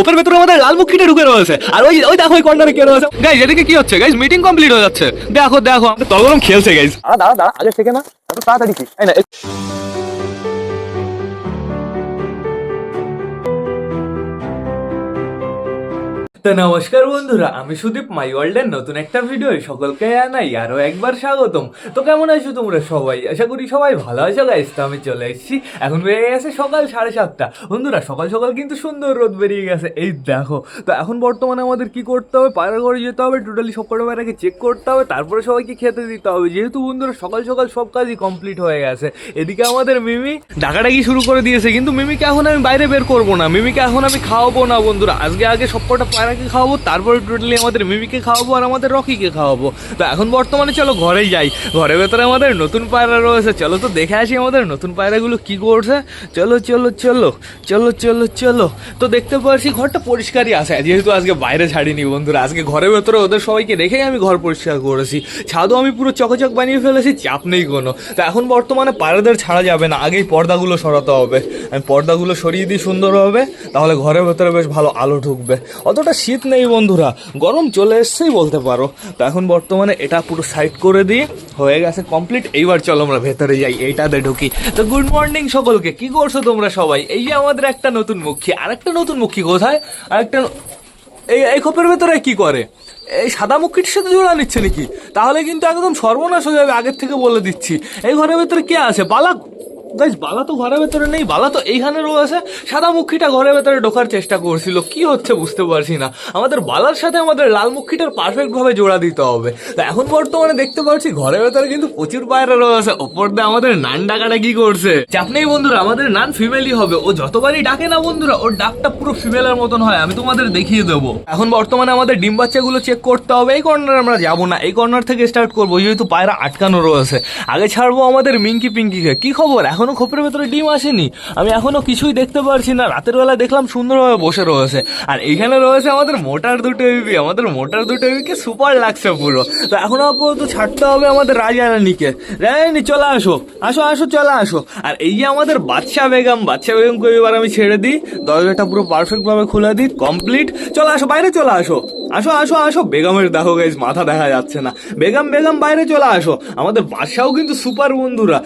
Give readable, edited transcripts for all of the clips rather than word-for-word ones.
খোপের ভেতরে আমাদের লাল মুখিটা ঢুকে রয়েছে। আর ওই ওই দেখো ওই কর্নারে কে রয়েছে। গাইজ এদিকে কি হচ্ছে গাইজ? মিটিং কমপ্লিট হয়ে যাচ্ছে। দেখো দেখো আমাদের তলগরম খেলছে গাইজ। দাঁড়া দাঁড়া আগে থেকে না এত তাড়াতাড়ি কি এই না। তো নমস্কার বন্ধুরা, আমি সুদীপ, মাই ওয়ার্ল্ডের নতুন একটা ভিডিও সকলকে জানাই আরো একবার স্বাগতম। তো কেমন আছো তোমরা সবাই? আশা করি সবাই ভালো আছো গাইস। তো আমি চলে এসেছি, এখন বেরিয়ে গেছে সকাল 7:30। বন্ধুরা সকাল সকাল কিন্তু সুন্দর রোদ বেরিয়ে গেছে, এই দেখো। তো এখন বর্তমানে আমাদের কি করতে হবে? পায়রা ঘরে যেতে হবে, টোটালি সব কটা পায়রাকে চেক করতে হবে, তারপরে সবাইকে খেতে দিতে হবে। যেহেতু বন্ধুরা সকাল সকাল সব কাজই কমপ্লিট হয়ে গেছে। এদিকে আমাদের মিমি ডাকাডাকি শুরু করে দিয়েছে, কিন্তু মিমিকে এখন আমি বাইরে বের করবো না, মিমিকে এখন আমি খাওয়াবো না বন্ধুরা। আগে সব কটা পায়রাকে খাওয়াবো, তারপরে টোটালি আমাদের মিমিকে খাওয়াবো আর আমাদের রকিকে খাওয়াবো। তো এখন বর্তমানে চলো ঘরে যাই, ঘরের ভেতরে আমাদের নতুন পায়রা রয়েছে। চলো তো দেখে আসি আমাদের নতুন পায়রাগুলো কি করছে। চলো চলো চলো চলো চলো চলো। তো দেখতে পাচ্ছি ঘরটা পরিষ্কারই আছে, যেহেতু আজকে বাইরে ছাড়িনি বন্ধুরা। আজকে ঘরের ভেতরে ওদের সবাইকে রেখেই আমি ঘর পরিষ্কার করেছি। ছাদও আমি পুরো চকচক বানিয়ে ফেলেছি, চাপ নেই কোনো। তো এখন বর্তমানে পায়রাদের ছাড়া যাবে না, আগেই পর্দাগুলো সরাতে হবে। আমি পর্দাগুলো সরিয়ে দিই সুন্দরভাবে, তাহলে ঘরের ভেতরে বেশ ভালো আলো ঢুকবে। অতটা শীত নেই বন্ধুরা, গরম চলে এসছেই বলতে পারো। তো এখন বর্তমানে এটা পুরো সাইড করে দিয়ে হয়ে গেছে কমপ্লিট। এইবার চলো আমরা ভেতরে যাই, এইটাতে ঢুকি। তো গুড মর্নিং সকলকে, কি করছো তোমরা সবাই? এই যে আমাদের একটা নতুন মুখী, আর একটা নতুন মুখী কোথায়? আরেকটা এই খোপের ভেতরে কি করে? এই সাদা মুখির সাথে জোড়া নিচ্ছে নাকি? তাহলে কিন্তু একদম সর্বনাশ হয়ে যাবে, আগের থেকে বলে দিচ্ছি। এই ঘরের ভেতরে কে আছে? বালা গাইস, বালা তো ঘরের ভেতরে নেই, বালা তো এইখানে রয়েছে। সাদা মুখিটা ঘরের ভেতরে ঢোকার চেষ্টা করছিল, কি হচ্ছে বুঝতে পারছি না। আমাদের বালার সাথে আমাদের লাল মুখিটার পারফেক্ট ভাবে জোড়া দিতে হবে। তো এখন বর্তমানে দেখতে পাচ্ছি ঘরের ভেতরে কিন্তু প্রচুর পায়রা রয়েছে। ওপর দিয়ে আমাদের নান ডাকাটা কি করছে? চাপ নেই বন্ধুরা, আমাদের নান ফিমেলই হবে। ও যতবারই ডাকে না বন্ধুরা, ওর ডাকটা পুরো ফিমেলের মতন হয়, আমি তোমাদের দেখিয়ে দেবো। এখন বর্তমানে আমাদের ডিম বাচ্চাগুলো চেক করতে হবে। এই কর্নারে আমরা যাবো না, এই কর্নার থেকে স্টার্ট করবো, যেহেতু পায়রা আটকানো রয়েছে। আগে ছাড়বো আমাদের মিঙ্কি পিঙ্কিকে। কি খবর? এখনো খোপের ভেতরে ডিম আসেনি, আমি এখনো কিছুই দেখতে পারছি না। রাতের বেলা দেখলাম সুন্দরভাবে বসে রয়েছে। আর এইখানে রয়েছে আমাদের মোটার দুটো বেবি, আমাদের মোটার দুটো বেবিকে সুপার লাগছে পুরো। তো এখন আপাতত ছাড়তে হবে আমাদের রাজারানীকে। রাজারানী চলে আসো, আসো আসো চলে আসো। আর এই যে আমাদের বাচ্চা বেগমকে এবার আমি ছেড়ে দিই, দরজাটা পুরো পারফেক্ট ভাবে খুলে দিই, কমপ্লিট। চলে আসো, বাইরে চলে আসো, আসো আসো আসো। বেগমের দেখো গাইস মাথা দেখা যাচ্ছে না। বেগম বাইরে চলে আসো। আমাদের বাদশাও কিন্তু সুপার বন্ধুরা।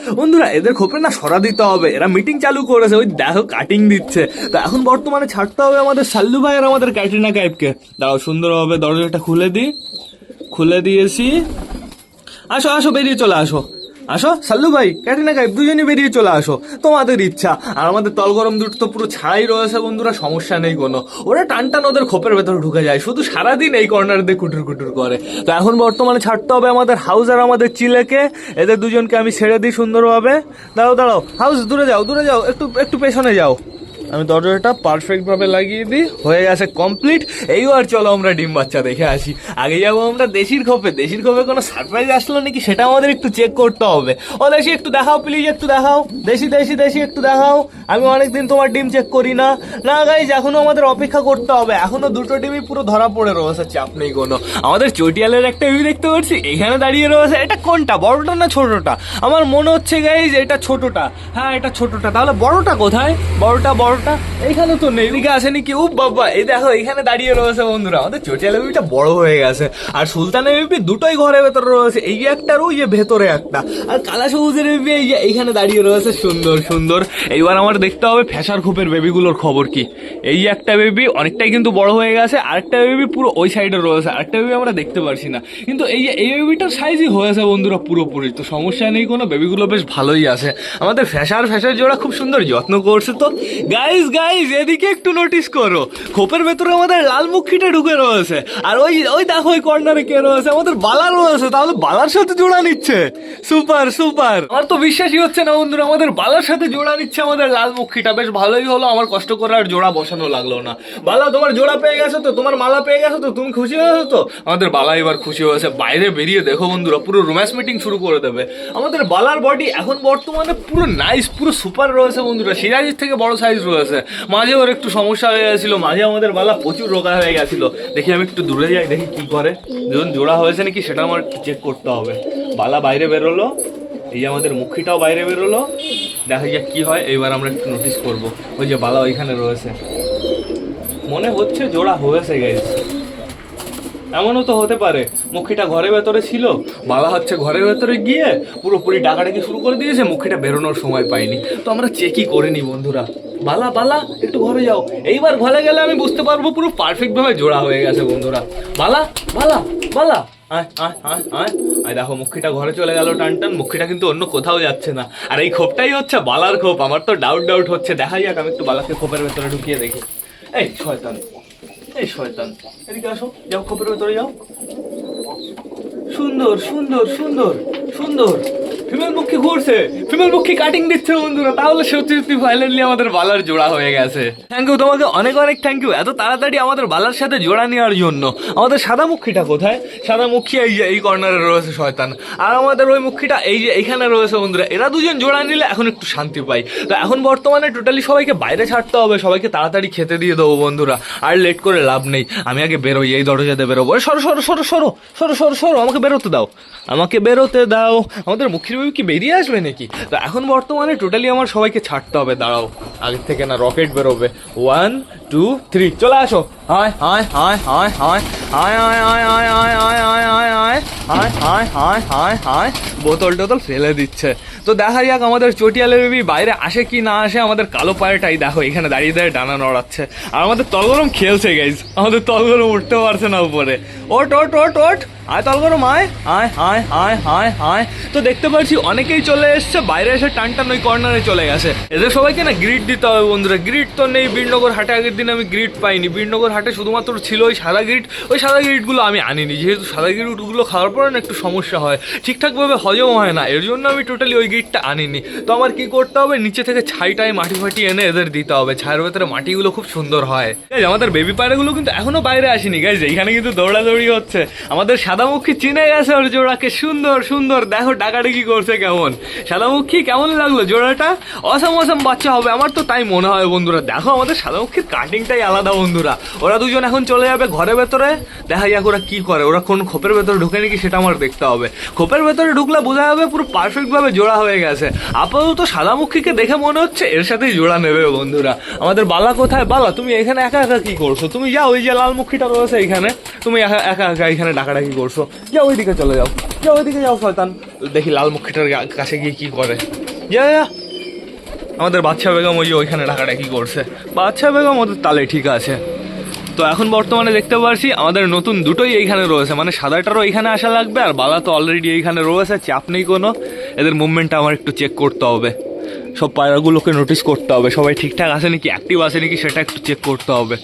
এদের খোপে না সরা দিতে হবে, এরা মিটিং চালু করেছে, ওই দেখো কাটিং দিচ্ছে। তো এখন বর্তমানে ছাড়তে হবে আমাদের সাল্লু ভাই আর আমাদের ক্যাটরিনা কাইফকে। দাঁড়াও সুন্দরভাবে দরজাটা খুলে দিয়েছি। আসো আসো, বেরিয়ে চলে আসো, আসো সাল্লু ভাই ক্যাটরিনা কাইফ দুজনই বেরিয়ে চলে আসো, তোমাদের ইচ্ছা। আর আমাদের তলগরম দুটো তো পুরো ছাড়াই রয়েছে বন্ধুরা, সমস্যা নেই কোনো। ওরা টান ওদের খোপের ভেতরে ঢুকে যায়, শুধু সারাদিন এই কর্নার দিয়ে কুটুর কুটুর করে। তো এখন বর্তমানে ছাড়তে হবে আমাদের হাউস আর আমাদের চিলেকে। এদের দুজনকে আমি ছেড়ে দিই সুন্দরভাবে। দাঁড়াও হাউস, দূরে যাও, একটু পেছনে যাও। আমি দরজাটা পারফেক্ট ভাবে লাগিয়ে দিই, হয়ে গেছে কমপ্লিট। এইবার চলো আমরা ডিম বাচ্চা দেখে আসি। আগে যাবো আমরা দেশির খোপে কোনো সারপ্রাইজ আসলো নাকি সেটা আমাদের একটু চেক করতে হবে। ও দেশি একটু দেখাও প্লিজ, একটু দেখাও দেশি একটু দেখাও। আমি অনেকদিন তোমার ডিম চেক করি না। না গাইজ, এখনো আমাদের অপেক্ষা করতে হবে, এখনো দুটো ডিমই পুরো ধরা পড়ে রয়েছে, চাপ নেই কোনো। আমাদের চটিয়ালের একটা ইউ দেখতে পাচ্ছি এখানে দাঁড়িয়ে রয়েছে। এটা কোনটা, বড়টা না ছোটটা? আমার মনে হচ্ছে গাইজ এটা ছোটটা। হ্যাঁ এটা ছোটটা, তাহলে বড়টা কোথায়? বড়টা এইখানে তো নেই, এদিকে আসেনি কি? ও বাবা, এই দেখো এইখানে দাঁড়িয়ে রয়েছে বন্ধুরা। আমাদের চটিয়ালের বেবিটা বড় হয়ে গেছে, আর সুলতানের বেবি দুটোই ঘরের ভেতরে রয়েছে, এই একটা আর ওই যে ভেতরে একটা। আর কালা সবুজের বেবি এই যে এইখানে দাঁড়িয়ে রয়েছে, সুন্দর। এইবার আমার দেখতে হবে ফ্যাশার খোপের বেবিগুলোর খবর কি। এই একটা বেবি অনেকটাই কিন্তু বড় হয়ে গেছে, আরেকটা বেবি পুরো ওই সাইডে রয়েছে, আরেকটা বেবি আমরা দেখতে পারছি না। কিন্তু এই বেবিটার সাইজই হয়েছে বন্ধুরা পুরোপুরি, তো সমস্যা নেই কোনো, বেবিগুলো বেশ ভালোই আছে। আমাদের ফ্যাশার জোড়া খুব সুন্দর যত্ন করছে। তো গাইজ এদিকে একটু নোটিস করো, খোপের ভেতরে আমাদের লাল মুখিটা ঢুকে রয়েছে। আর ওই দেখো ওই কর্নারে কে রয়েছে? আমাদের বালা রয়েছে, তাহলে বালার সাথে জোড়া নিচ্ছে। সুপার। আমার তো বিশ্বাসই হচ্ছে না বন্ধুরা, আমাদের বালার সাথে জোড়া নিচ্ছে আমাদের লাল মুখিটা। বেশ ভালোই হলো, আমার কষ্ট করে আর জোড়া বসানো লাগলো না। বালা তোমার জোড়া পেয়ে গেছো তো, তোমার মালা পেয়ে গেছো তো, তুমি খুশি হয়েছো তো? আমাদের বালা এবার খুশি হয়েছে। বাইরে বেরিয়ে দেখো বন্ধুরা, পুরো রোম্যান্স মিটিং শুরু করে দেবে। আমাদের বালার বডি এখন বর্তমানে পুরো নাইস, পুরো সুপার রয়েছে বন্ধুরা, সিরাজির থেকে বড় সাইজ রয়েছে। মাঝে ওর একটু সমস্যা হয়ে গেছিল, মাঝে আমাদের বালা প্রচুর রোগা হয়ে গেছিল। দেখি আমি একটু দূরে যাই, দেখি কি করে, যখন জোড়া হয়েছে নাকি সেটা আমার চেক করতে হবে। বালা বাইরে বেরোলো, এই যে আমাদের মুখিটাও বাইরে বেরোলো, দেখা যাক কি হয়। এইবার আমরা একটু নোটিস করবো। ওই যে বালা ওইখানে রয়েছে, মনে হচ্ছে জোড়া হয়েছে গাইস, এমনও তো হতে পারে মুখিটা ঘরের ভেতরে ছিল, বালা হচ্ছে ঘরের ভেতরে গিয়ে পুরোপুরি ডাকাডাকি শুরু করে দিয়েছে, মুখিটা বেরোনোর সময় পাইনি। তো আমরা চেকই করিনি বন্ধুরা। বালা বালা একটু ঘরে যাও, এইবার ঘরে গেলে আমি বুঝতে পারবো পুরো পারফেক্ট ভাবে জোড়া হয়ে গেছে বন্ধুরা। বালা বালা বালা আয় আয় আয় আয় আয়, দেখো মুখিটা ঘরে চলে গেল টান টান, মুখিটা কিন্তু অন্য কোথাও যাচ্ছে না। আর এই খোপটাই হচ্ছে বালার খোপ। আমার তো ডাউট হচ্ছে, দেখা যাক, আমি একটু বালাকে খোপের ভেতরে ঢুকিয়ে দেখি। এই শয়তান, এই শয়তান, এদিকে আসো, যাও খোপের ভেতরে যাও। সুন্দর সুন্দর সুন্দর সুন্দর, ফিমেল পক্ষী ঘুরছে, ফিমেল পক্ষী কাটিং দিচ্ছে বন্ধুরা। তাহলে সত্যি সত্যি ফাইনালি আমাদের বালার জোড়া হয়ে গেছে। থ্যাংক ইউ তোমাকে, অনেক অনেক থ্যাংক ইউ এত তাড়াতাড়ি আমাদের বালার সাথে জোড়া নেওয়ার জন্য। আমাদের সাদা মুখীটা কোথায়? সাদা মুখী এই যে এই কর্নারে রয়েছে শয়তান, আর আমাদের ওই মুখীটা এই যে এইখানে রয়েছে বন্ধুরা। এরা দুজন জোড়া নিলে এখন একটু শান্তি পাই। তো এখন বর্তমানে টোটালি সবাইকে বাইরে ছাড়তে হবে, সবাইকে তাড়াতাড়ি খেতে দিয়ে দেবো বন্ধুরা। আর লেট করে লাভ নেই, আমি আগে বেরোই, এই দরজাতে বেরোবো। সরো সরো সরো সরো সরো সরো সরো, আমাকে বেরোতে দাও, আমাকে বেরোতে দাও। আমাদের মুখির বেবি কি বেরিয়ে আসবে নাকি? তো এখন বর্তমানে টোটালি আমার সবাইকে ছাড়তে হবে। দাঁড়াও, আগের থেকে না রকেট বেরোবে। 1 2 3 চলে আসো। হায় হায় হায় হায় হায় হায় হায় হায় হায় হায় হায় হায় হায় হায় হায় হায় হায় হায় হায়, বোতল টোতল ফেলে দিচ্ছে। তো দেখা যাক আমাদের চটিয়ালের বেবি বাইরে আসে কি না আসে। আমাদের কালো পায়রাটাই দেখো এখানে দাঁড়িয়ে দাঁড়িয়ে ডানা নড়াচ্ছে, আর আমাদের তলগরম খেলছে গাইজ। আমাদের তলগরম উঠতে পারছে না উপরে। ওট ওট ওট ওট, আয় তলগরম আয় আয় আয় আয় আয় আয়। তো দেখতে পাচ্ছি অনেকেই চলে এসছে, বাইরে এসে টান টান ওই কর্নারে চলে গেছে। এদের সবাইকে না গ্রিড দিতে হবে বন্ধুরা। গ্রিড তো নেই বীরনগর হাটে, আগের দিন আমি গ্রিড পাইনি। বীরনগর হাটে শুধুমাত্র ছিল ওই সাদা গ্রিড, ওই সাদা গ্রিডগুলো আমি আনিনি, যেহেতু সাদা গ্রিডগুলো খাওয়ার পরে না একটু সমস্যা হয়, ঠিকঠাকভাবে হজম হয় না, এর জন্য আমি টোটালি ওই গ্রিডটা আনিনি। তো আমার কি করতে হবে, নিচে থেকে ছাইটাই মাটি ফাটি এনে এদের দিতে হবে। ছাইয়ের ভেতরে মাটিগুলো খুব সুন্দর হয়। আমাদের বেবি পায়রাগুলো কিন্তু এখনো বাইরে আসেনি গাইজ, এইখানে কিন্তু দৌড়াদৌড়ি হচ্ছে। আমাদের সাদামুখী চিনে গেছে ওর জোড়াকে, সুন্দর সুন্দর, দেখো ডাকাডাকি করছে কেমন। সাদামুখী কেমন লাগলো জোড়াটা? অসম অসম বাচ্চা হবে, আমার তো তাই মনে হয় বন্ধুরা। দেখো আমাদের সাদামুখীর কাটিংটাই আলাদা বন্ধুরা। ওরা দুজন এখন চলে যাবে ঘরের ভেতরে, দেখা যাক ওরা কি করে। ওরা কোন খোপের ভেতরে ঢুকে নাকি সেটা আমার দেখতে হবে। খোপের ভেতরে ঢুকলে বোঝা যাবে পুরো পারফেক্ট ভাবে জোড়া হয়ে গেছে। আপাতত সাদামুখীকে দেখে মনে হচ্ছে এর সাথেই জোড়া নেবে বন্ধুরা। আমাদের বালা কোথায়? বালা তুমি এখানে একা একা কি করছো? তুমি যাও, ওই যে লাল মুখীটা রয়েছে এখানে, তুমি একা একা এখানে ডাকাডাকি করছো। যাও ওইদিকে চলে যাও, যাও ওইদিকে যাও শয়তান। দেখি লাল মুখীটার কাছে গিয়ে কি করে। যা যা, আমাদের বাচ্চা বেগম ওই যে ওইখানে ডাকাডাকি করছে। বাচ্চা বেগম ওদের তালে ঠিক আছে। তো এখন বর্তমানে দেখতে পাচ্ছি আমাদের নতুন দুটোই এইখানে রয়েছে, মানে সাদাটারও এইখানে আসা লাগবে, আর বালা তো অলরেডি এইখানে রয়েছে, চাপ নেই কোনো। এদের মুভমেন্টটা আমার একটু চেক করতে হবে, সব পায়রাগুলোকে নোটিস করতে হবে, সবাই ঠিকঠাক আছে নাকি, অ্যাক্টিভ আছে নাকি সেটা একটু চেক করতে হবে।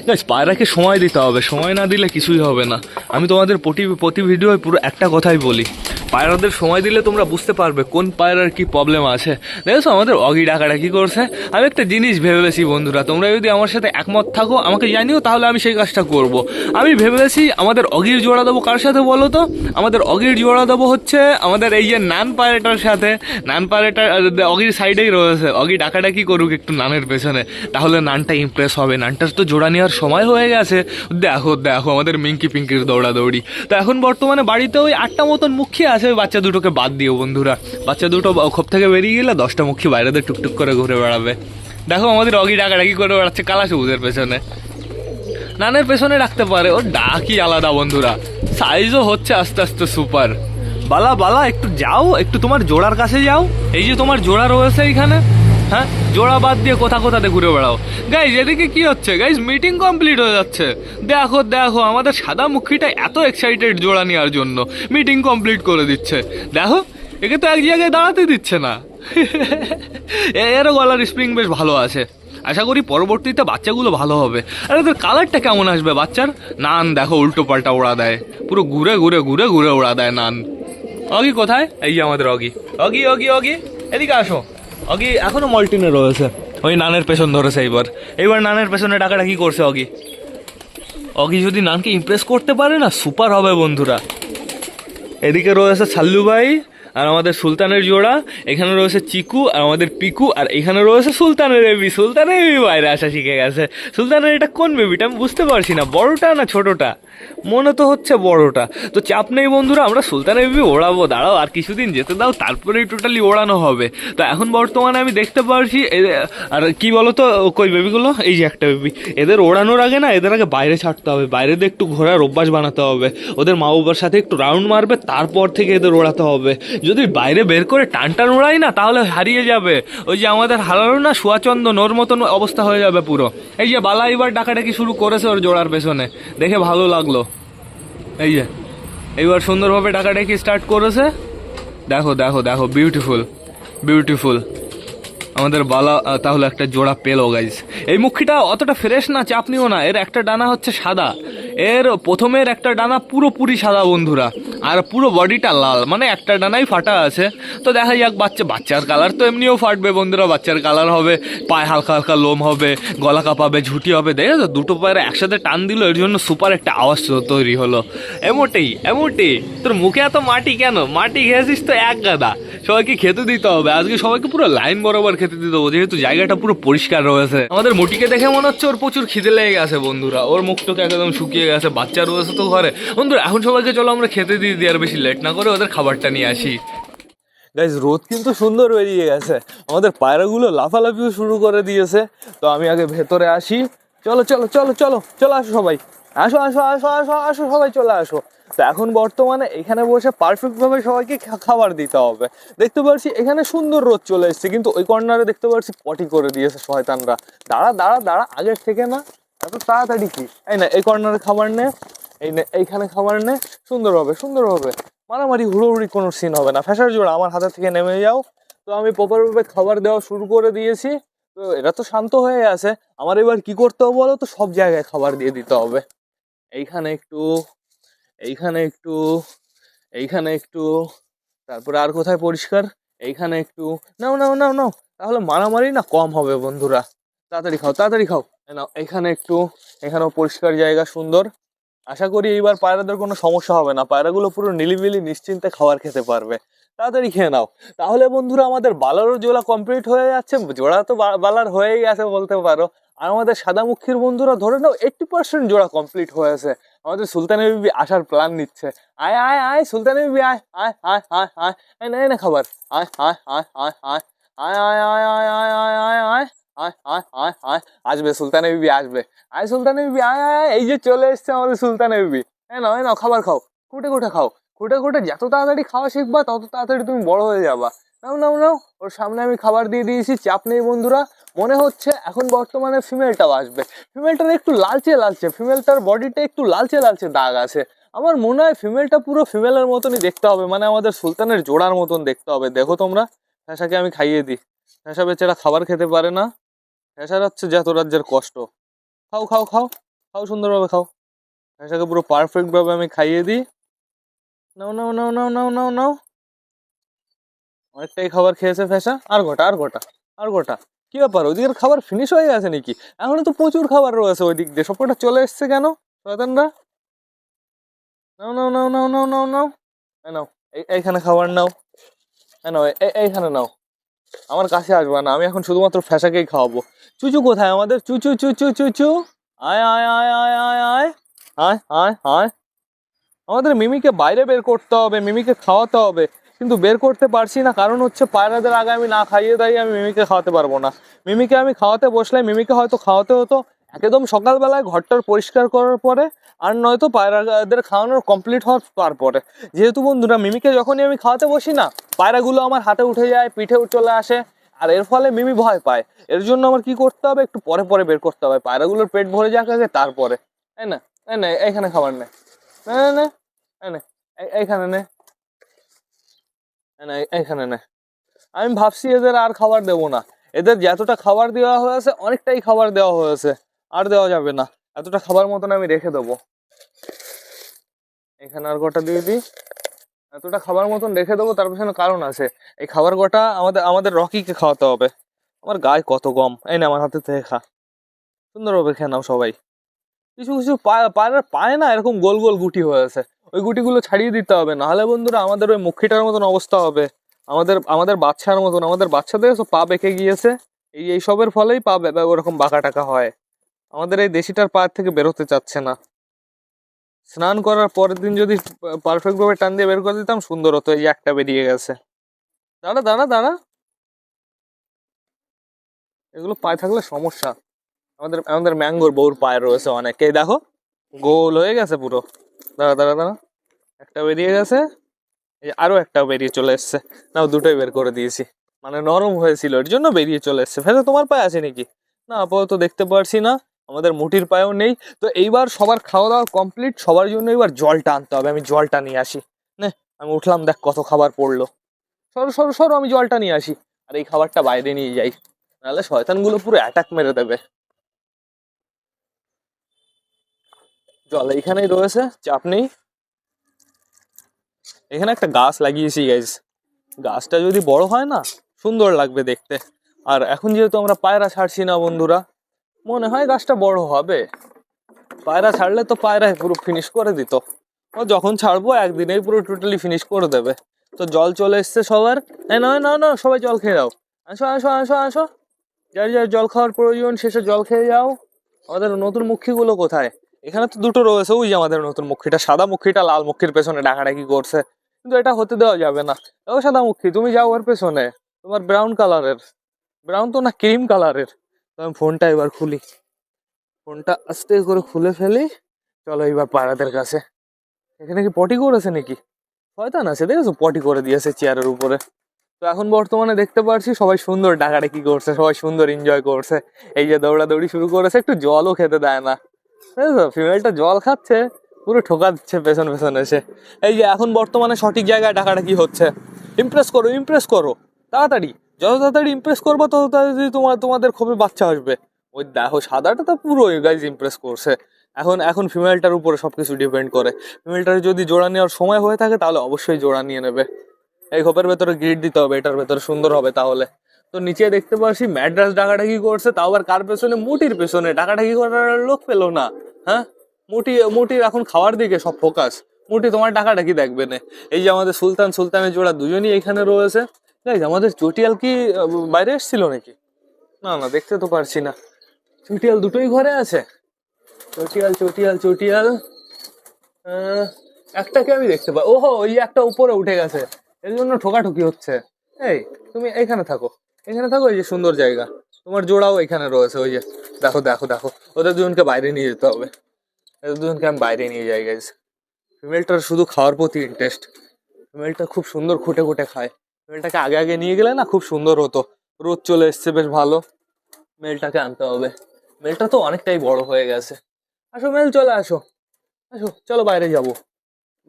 গাইস পায়রাকে সময় দিতে হবে, সময় না দিলে কিছুই হবে না। আমি তোমাদের প্রতি ভিডিওয় পুরো একটা কথাই বলি, পায়রাদের সময় দিলে তোমরা বুঝতে পারবে কোন পায়রার কি প্রবলেম আছে। দেখছো আমাদের অগি ডাকাডাকি করছে। আমি একটা জিনিস ভেবেছি বন্ধুরা, তোমরা যদি আমার সাথে একমত থাকো আমাকে জানিও, তাহলে আমি সেই কাজটা করব। আমি ভেবেছি আমাদের অগির জোড়া দেবো কার সাথে বলো তো? আমাদের অগির জোড়া দেবো হচ্ছে আমাদের এই যে নান পায়রাটার সাথে। নান পায়রাটা অগির সাইডেই রয়েছে, অগি ডাকাডাকি করুক একটু নানের পেছনে, তাহলে নানটা ইমপ্রেস হবে। নানটার তো জোড়া নেওয়ার সময় হয়ে গেছে। দেখো দেখো আমাদের মিঙ্কি পিঙ্কির দৌড়াদৌড়ি। তো এখন বর্তমানে বাড়িতে ওই 8টা মতন মুখী আছে, ওই বাচ্চা দুটোকে বাদ দিও বন্ধুরা। বাচ্চা দুটো খোপ থেকে বেরিয়ে গেলে 10টা মুখী বাইরেতে টুকটুক করে ঘুরে বেড়াবে। দেখো আমাদের অগি ডাকাডাকি করে বেড়াচ্ছে কালা সবুজের পেছনে, নানের পেছনে রাখতে পারে, ওর ডাকই আলাদা বন্ধুরা। সাইজও হচ্ছে আস্তে আস্তে সুপার। বালা বালা একটু যাও, একটু তোমার জোড়ার কাছে যাও, এই যে তোমার জোড়া রয়েছে এইখানে। হ্যাঁ, জোড়া বাদ দিয়ে কোথাতে ঘুরে বেড়াও। গাইজ এদিকে কি হচ্ছে? গাইজ মিটিং কমপ্লিট হয়ে যাচ্ছে। দেখো দেখো আমাদের সাদা মুখীটা এত এক্সাইটেড জোড়া নেওয়ার জন্য, মিটিং কমপ্লিট করে দিচ্ছে। দেখো একে তো এক জায়গায় দাঁড়াতে দিচ্ছে না। এরও গলার স্প্রিং বেশ ভালো আছে, আশা করি পরবর্তীতে বাচ্চাগুলো ভালো হবে। আর এদের কালারটা কেমন আসবে বাচ্চার? নান দেখো উল্টো পাল্টা ওড়া দেয়, পুরো ঘুরে ঘুরে ঘুরে ঘুরে ওড়া দেয় নান। অগি কোথায়? এই যে আমাদের অগি। অগি অগি অগি এদিকে আসো। অগি এখনো মল্টিনে রয়েছে, ওই নানের পেছন ধরেছে। এইবার নানের পেছনে ডাকাডাকি করছে অগি। অগি যদি নানকে ইমপ্রেস করতে পারে না, সুপার হবে বন্ধুরা। এদিকে রয়েছে সাল্লু ভাই, আর আমাদের সুলতানের জোড়া, এখানে রয়েছে চিকু আর আমাদের পিকু, আর এখানে রয়েছে সুলতানের বেবি। সুলতানের বেবি বাইরে আসা শিখে গেছে। সুলতানের এটা কোন বেবিটা আমি বুঝতে পারছি না, বড়টা না ছোটটা? মনে তো হচ্ছে বড়টা। তো চাপ নেই বন্ধুরা, আমরা সুলতানের বেবি ওড়াবো, দাঁড়াও আর কিছুদিন যেতে দাও, তারপরেই টোটালি ওড়ানো হবে। তো এখন বর্তমানে আমি দেখতে পারছি আর কি বলতো, কই বেবিগুলো, এই যে একটা বেবি, এদের ওড়ানোর আগে না, এদের আগে বাইরে ছাড়তে হবে, বাইরে দিয়ে একটু ঘোরার অভ্যাস বানাতে হবে, ওদের মা বাবার সাথে একটু রাউন্ড মারবে, তারপর থেকে এদের ওড়াতে হবে। যদি বাইরে বের করে টান টান ওড়াই না, তাহলে হারিয়ে যাবে। ওই যে আমাদের হারালো না সুয়াচন্দন, ওর মতন অবস্থা হয়ে যাবে পুরো। এই যে বালা এবার ডাকাডাকি শুরু করেছে ওর জোড়ার পেছনে, দেখে ভালো লাগলো। এই যে এইবার সুন্দরভাবে ডাকাডাকি স্টার্ট করেছে। দেখো দেখো দেখো, বিউটিফুল বিউটিফুল। আমাদের বালা তাহলে একটা জোড়া পেলো গাইজ। এই মুখিটা অতটা ফ্রেশ না, চাপ নিও না। এর একটা ডানা হচ্ছে সাদা, এর প্রথমের একটা ডানা পুরোপুরি সাদা বন্ধুরা, আর পুরো বডিটা লাল, মানে একটা ডানাই ফাটা আছে। তো দেখা যাক, বাচ্চার কালার তো এমনিও ফাটবে বন্ধুরা, বাচ্চার কালার হবে, পায়ে হালকা হালকা লোম হবে, গলা কাঁপাবে, ঝুঁটি হবে। দেখে তো দুটো পায়ের একসাথে টান দিল, এর জন্য সুপার একটা আওয়াজ তৈরি হলো। এমোটেই তোর মুখে এত মাটি কেন? মাটি খেয়েছিস তো এক গাদা। সবাইকে খেতে দিতে হবে আজকে, সবাইকে পুরো লাইন বরাবর খেতে দিতে হবে, যেহেতু জায়গাটা পুরো পরিষ্কার রয়েছে। আমাদের মুটিকে দেখে মনে হচ্ছে ওর প্রচুর খিদে লেগে গেছে বন্ধুরা, ওর মুখটাকে একদম শুকিয়ে গেছে, বাচ্চা রয়েছে তো ঘরে। বন্ধুরা এখন সবাইকে চলো আমরা খেতে দিয়ে দিই, আর বেশি লেট না করে ওদের খাবারটা নিয়ে আসি। গাইজ রোদ কিন্তু সুন্দর বেরিয়ে গেছে, আমাদের পায়রাগুলো লাফালাফিও শুরু করে দিয়েছে। তো আমি আগে ভেতরে আসি। চলো চলো চলো চলো চলো, আসো সবাই, আসো আসো আসো আসো আসো সবাই চলে আসো। তো এখন বর্তমানে এখানে বসে পারফেক্টভাবে সবাইকে খাবার দিতে হবে। দেখতে পাচ্ছি এখানে সুন্দর রোদ চলে এসছে, কিন্তু ওই কর্নারে দেখতে পাচ্ছি পটি করে দিয়েছে শয়তানরা। দাঁড়া দাঁড়া দাঁড়া, আগের থেকে না, এত তাড়াতাড়ি কি? এই না, এই কর্নারে খাবার নে, এই নে এইখানে খাবার নে, সুন্দরভাবে সুন্দরভাবে। মারামারি হুড়োহুড়ি কোনো সিন হবে না। ফ্যাশার জোড়া আমার হাতে থেকে নেমে যাও। তো আমি প্রপারভাবে খাবার দেওয়া শুরু করে দিয়েছি। তো এরা তো শান্ত হয়ে আছে, আমার এবার কি করতে হবে বলো তো? সব জায়গায় খাবার দিয়ে দিতে হবে। এইখানে একটু, এইখানে একটু, এইখানে একটু, তারপরে আর কোথায় পরিষ্কার, এইখানে একটু। নাও নাও নাও নাও, তাহলে মারামারি না কম হবে বন্ধুরা। তাড়াতাড়ি খাও তাড়াতাড়ি খাও। নাও এইখানে একটু, এখানেও পরিষ্কার জায়গা, সুন্দর। আশা করি এইবার পায়রাদের কোনো সমস্যা হবে না, পায়রাগুলো পুরো নিলিবিলি নিশ্চিন্তে খাবার খেতে পারবে। তাড়াতাড়ি খেয়ে নাও। তাহলে বন্ধুরা আমাদের বালারও জোড়া কমপ্লিট হয়ে যাচ্ছে, জোড়া তো বালার হয়েই গেছে বলতে পারো। আর আমাদের সাদামুখীর বন্ধুরা ধরে নাও 80% জোড়া কমপ্লিট হয়েছে। আমাদের সুলতানের বিবি আসার প্ল্যান নিচ্ছে। আয় আয় আয় সুলতানের বিবি, আয় আয় আয় আয় আয় আয়, নে নে খাবার, আয় আয় আয় আয় আয় আয় আয় আয় আয় আয় আয় আয় আয় আয় আয় আয় আয়, আসবে সুলতানের বিবি আসবে। আয় সুলতানের বিবি আয় আয়, এই যে চলে এসছে আমাদের সুলতানের বিবি। এই নাও খাবার খাও, খুঁটে খুঁটে খাও, খুঁটে খুঁটে যত তাড়াতাড়ি খাওয়া শিখবা তত তাড়াতাড়ি তুমি বড় হয়ে যাবা। নাও নাও নাও, ওর সামনে আমি খাবার দিয়ে দিয়েছি, চাপ নেই বন্ধুরা। মনে হচ্ছে এখন বর্তমানে ফিমেলটাও আসবে। ফিমেলটার একটু লালচে লালচে, ফিমেলটার বডিটা একটু লালচে লালচে দাগ আছে। আমার মনে হয় ফিমেলটা পুরো ফিমেলের মতনই দেখতে হবে, মানে আমাদের সুলতানের জোড়ার মতন দেখতে হবে। দেখো তোমরা, ফ্যাসাকে আমি খাইয়ে দিই। ফ্যাসা বেচারা খাবার খেতে পারে না, ফ্যাসার হচ্ছে যত রাজ্যের কষ্ট। খাও খাও খাও খাও, সুন্দরভাবে খাও। ফ্যাসাকে পুরো পারফেক্ট ভাবে আমি খাইয়ে দিই। নাও নাও নাও নাও নাও নাও নাও, অনেকটাই খাবার খেয়েছে ফ্যাসা। আর গোটা আর গোটা আর গোটা। কি ব্যাপার, ওইদিকের খাবার ফিনিশ হয়ে গেছে নাকি? এখনো তো প্রচুর খাবার রয়েছে ওই দিক দিয়ে, সবকটা চলে এসছে কেন শয়তানরা? নাও নাও নাও নাও নাও নাও নাও, নাও এইখানে খাবার নাও, নাও এইখানে নাও। আমার কাছে আসবা না, আমি এখন শুধুমাত্র ফ্যাসাকেই খাওয়াবো। চুচু কোথায় আমাদের? চুচু চুচু চুচু, আয় আয় আয় আয় আয় আয় আয় আয় আয়। আমাদের মিমিকে বাইরে বের করতে হবে, মিমিকে খাওয়াতে হবে, কিন্তু বের করতে পারছি না। কারণ হচ্ছে পায়রাদের আগে আমি না খাইয়ে দেয় আমি মিমিকে খাওয়াতে পারবো না। মিমিকে আমি খাওয়াতে বসলে মিমিকে হয়তো খাওয়াতে হতো একদম সকালবেলায় ঘরটার পরিষ্কার করার পরে, আর নয়তো পায়রাদের খাওয়ানোর কমপ্লিট হওয়ার তারপরে। যেহেতু বন্ধুরা মিমিকে যখনই আমি খাওয়াতে বসি না, পায়রাগুলো আমার হাতে উঠে যায়, পিঠে চলে আসে, আর এর ফলে মিমি ভয় পায়। এর জন্য আমার কি করতে হবে, একটু পরে পরে বের করতে হবে, পায়রাগুলোর পেট ভরে যাক আগে তারপরে। তাই না? তাই না, এইখানে খাবার নেই, না না না, এইখানে নে, এইখানে নে। আমি ভাবছি এদের আর খাবার দেবো না, এদের যতটা খাবার দেওয়া হয়েছে অনেকটাই খাবার দেওয়া হয়েছে, আর দেওয়া যাবে না। এতটা খাবার মতন আমি রেখে দেবো। এখানে আর গোটা দিয়ে দিই, এতটা খাবার মতন রেখে দেবো। তার পেছনে কারণ আছে, এই খাবার গোটা আমাদের আমাদের রকিকে খাওয়াতে হবে। আমার গায়ে কত গম, এই না আমার হাতে থেকে খা, সুন্দরভাবে খেয়ে নাও সবাই। কিছু কিছু পায়রা পায় না এরকম গোল গোল গুটি হয়েছে, ওই গুটিগুলো ছাড়িয়ে দিতে হবে, নাহলে বন্ধুরা আমাদের ওই মুখিটার মতন অবস্থা হবে, আমাদের আমাদের বাচ্চার মতন। আমাদের বাচ্চাদের পা বেঁকে গিয়েছে, এইসবের ফলেই পা ওরকম বাঁকা টাকা হয়। আমাদের এই দেশিটার পা থেকে বেরোতে চাচ্ছে না। স্নান করার পরের দিন যদি পারফেক্ট ভাবে টান দিয়ে বের করে দিতাম সুন্দর হতো। এই একটা বেরিয়ে গেছে। দাঁড়া দাঁড়া দাঁড়া, এগুলো পায়ে থাকলে সমস্যা। আমাদের আমাদের ম্যাঙ্গোর বউর পায়ে রয়েছে অনেকেই, দেখো গোল হয়ে গেছে পুরো। দাঁড়া দাঁড়া দাঁড়া, একটা বেরিয়ে গেছে, এই আরো একটা বেরিয়ে চলে এসছে। নাও, দুটোই বের করে দিয়েছি, মানে নরম হয়েছিল এর জন্য বেরিয়ে চলে এসছে। ফেলে তোমার পায়ে আছে নাকি? না, আপাতত দেখতে পারছি না। আমাদের মুটির পায়েও নেই। তো এইবার সবার খাওয়া দাওয়া কমপ্লিট, সবার জন্য এবার জলটা আনতে হবে। আমি জলটা নিয়ে আসি। নে, আমি উঠলাম, দেখ কত খাবার পড়লো। সরো সরো সরো, আমি জলটা নিয়ে আসি। আর এই খাবারটা বাইরে নিয়ে যাই, নাহলে শয়তানগুলো পুরো অ্যাটাক মেরে দেবে। জল এইখানেই রয়েছে, চাপ নেই। এখানে একটা গাছ লাগিয়েছি গাইজ, গাছটা যদি বড় হয় না সুন্দর লাগবে দেখতে। আর এখন যেহেতু আমরা পায়রা ছাড়ছি না বন্ধুরা, মনে হয় গাছটা বড় হবে। পায়রা ছাড়লে তো পায়রায় পুরো ফিনিশ করে দিত। ও যখন ছাড়বো একদিনেই পুরো টোটালি ফিনিশ করে দেবে। তো জল চলে এসছে সবার। না না না, সবাই জল খেয়ে যাও। আসো আসো আসো আসো, যার যার জল খাওয়ার প্রয়োজন শেষে জল খেয়ে যাও। আমাদের নতুন মুখীগুলো কোথায়? এখানে তো দুটো রয়েছে, ওই যে আমাদের নতুন মুখীটা, সাদা মুখীটা লাল মুখীর পেছনে ডাকাডাকি করছে। কিন্তু এটা হতে দেওয়া যাবে না। ও সাদা মুখী, তুমি যাও ওর পেছনে। তোমার ব্রাউন কালারের, ব্রাউন তো না, ক্রিম কালারের। তো আমি ফোনটা এবার খুলি, ফোনটা আস্তে করে খুলে ফেলি। চলো এবার পায়রাদের কাছে। এখানে কি পটি করেছে নাকি? শয়তান আছে, দেখেছো পটি করে দিয়েছে চেয়ারের উপরে। তো এখন বর্তমানে দেখতে পাচ্ছি সবাই সুন্দর ডাকাডাকি করছে, সবাই সুন্দর এনজয় করছে। এই যে দৌড়াদৌড়ি শুরু করেছে, একটু জলও খেতে দেয় না। বুঝেছো, ফিমেলটা জল খাচ্ছে, পুরো ঠোকা দিচ্ছে পেছন পেছন এসে। এই যে এখন বর্তমানে সঠিক জায়গায় ডাকাডাকি হচ্ছে। ইমপ্রেস করো ইমপ্রেস করো, তাড়াতাড়ি। যত তাড়াতাড়ি ইমপ্রেস করবো তত তাড়াতাড়ি তোমাদের খুবই বাচ্চা আসবে। ওই দেখো সাদাটা তো পুরো গাইজ ইমপ্রেস করছে। এখন এখন ফিমেলটার উপরে সবকিছু ডিপেন্ড করে। ফিমেলটার যদি জোড়া নেওয়ার সময় হয়ে থাকে তাহলে অবশ্যই জোড়া নিয়ে নেবে। এই খোপের ভেতরে গ্রিড দিতে হবে, এটার ভেতরে সুন্দর হবে তাহলে। তো নিচে দেখতে পাচ্ছি ম্যাড্রাস ডাকাডাকি করছে, তাও আবার কার পেছনে? মুটির পেছনে। ডাকাডাকি করার লোক পেলো না। হ্যাঁ, মুটির এখন খাওয়ার দিকে সব ফোকাস। মুটি তোমার ডাকাডাকি দেখবে না। এই যে আমাদের সুলতানের জোড়া দুজনই এখানে রয়েছে। আমাদের চটিয়াল কি বাইরে এসেছিল নাকি? না না, দেখতে তো পারছি না। চটিয়াল দুটোই ঘরে আছে। চটিয়াল চটিয়াল চটিয়াল, একটাকে আমি দেখতে পাই। ওহো, ওই একটা উপরে উঠে গেছে, এর জন্য ঠোকাঠুকি হচ্ছে। এই তুমি এখানে থাকো, এখানে থাকো, এই যে সুন্দর জায়গা। তোমার জোড়াও এখানে রয়েছে, ওই যে দেখো দেখো দেখো। ওদের দুজনকে বাইরে নিয়ে যেতে হবে। এদের দুজনকে আমি বাইরে নিয়ে যাই গাইজ। ফিমেলটার শুধু খাওয়ার প্রতি ইন্টারেস্ট। ফিমেলটা খুব সুন্দর খুঁটে খুঁটে খায়। ফিমেলটাকে আগে আগে নিয়ে গেলে না খুব সুন্দর হতো। রোদ চলে এসছে বেশ ভালো। মেলটাকে আনতে হবে। মেলটা তো অনেকটাই বড় হয়ে গেছে। আসো মেল, চলে আসো। আসো, চলো বাইরে যাবো।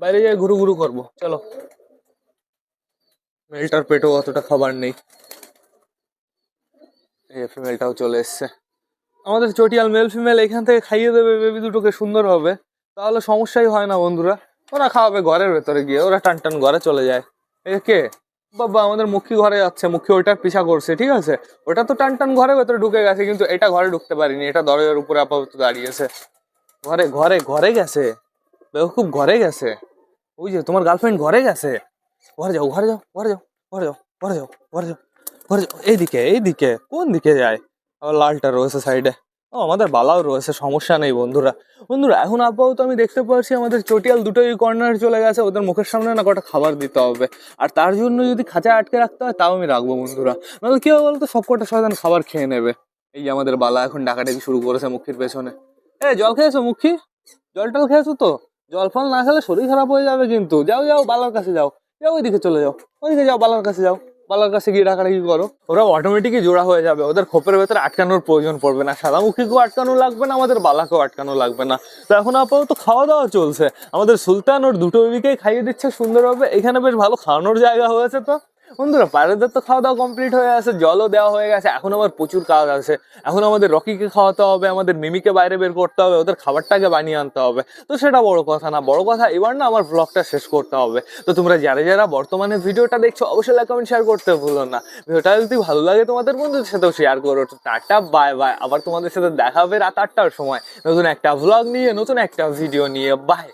বাইরে যাই ঘুরু ঘুরু করবো, চলো। মেলটার পেটেও অতটা খাবার নেই। এই ফিমেলটাও চলে এসছে। আমাদের চটিয়াল মেল ফিমেল এখান থেকে খাইয়ে দেবে বেবি দুটোকে সুন্দর হবে, তাহলে সমস্যাই হয় না বন্ধুরা। ওরা খাওয়াবে ঘরের ভেতরে গিয়ে, ওরা টান টান ঘরে চলে যায়। এ কে? বাবা, আমাদের মুখী ঘরে যাচ্ছে, মুখী ওইটার পিছা করছে, ঠিক আছে। ওটা তো টান টান ঘরের ভেতরে ঢুকে গেছে, কিন্তু এটা ঘরে ঢুকতে পারিনি, এটা দরজার উপরে আপাতত দাঁড়িয়েছে। ঘরে ঘরে ঘরে গেছে, খুব ঘরে গেছে। ওই যে তোমার গার্লফ্রেন্ড ঘরে গেছে। ঘরে যাও ঘরে যাও ঘরে যাও ঘরে যাও ঘরে যাও ঘরে যাও ঘরে যাও। এইদিকে এইদিকে, কোন দিকে যায়? আবার লালটা রয়েছে সাইডে। ও, আমাদের বালাও রয়েছে, সমস্যা নেই বন্ধুরা। বন্ধুরা এখন আপাতত আমি দেখতে পাচ্ছি আমাদের চটিয়াল দুটোই কর্নারে চলে গেছে। ওদের মুখের সামনে না কটা খাবার দিতে হবে। আর তার জন্য যদি খাঁচায় আটকে রাখতে হয় তাও আমি রাখবো বন্ধুরা, নাহলে কি হবে বলতো, সব কটা শয়তান খাবার খেয়ে নেবে। এই যে আমাদের বালা এখন ডাকাডাকি শুরু করেছে মুখির পেছনে। জল খেয়েছো মুখি? জল টল খেয়েছো তো? জল ফল না খেলে শরীর খারাপ হয়ে যাবে কিন্তু। যাও যাও, বালার কাছে যাও। যাও, ওইদিকে চলে যাও, ওইদিকে যাও, বালার কাছে যাও। বালার কাছে গিয়ে ডাকাডাকি করো। ওরা অটোমেটিকই জোড়া হয়ে যাবে, ওদের খোপের ভেতরে আটকানোর প্রয়োজন পড়বে না। সাদামুখীকেও আটকানো লাগবে না, আমাদের বালাকেও আটকানো লাগবে না। তো এখন আপাতত খাওয়া দাওয়া চলছে। আমাদের সুলতান ওর দুটো বেবিকেই খাইয়ে দিচ্ছে সুন্দরভাবে। এখানে বেশ ভালো খাওয়ানোর জায়গা হয়েছে। তো বন্ধুরা পায়রাদের তো খাওয়া দাওয়া কমপ্লিট হয়ে গেছে, জলও দেওয়া হয়ে গেছে। এখন আবার প্রচুর কাজ আছে। এখন আমাদের রকিকে খাওয়াতে হবে, আমাদের মিমিকে বাইরে বের করতে হবে, ওদের খাবারটাকে বানিয়ে আনতে হবে। তো সেটা বড় কথা না, বড় কথা এবার না আমার ব্লগটা শেষ করতে হবে। তো তোমরা যারা যারা বর্তমানে ভিডিওটা দেখছো অবশ্যই লাইক কমেন্ট শেয়ার করতে ভুলো না। ভিডিওটা যদি ভালো লাগে তোমাদের বন্ধুদের সাথেও শেয়ার করো। তো টাটা বাই বাই, আবার তোমাদের সাথে দেখা হবে রাত 8টার সময় নতুন একটা ভ্লগ নিয়ে, নতুন একটা ভিডিও নিয়ে। বাই।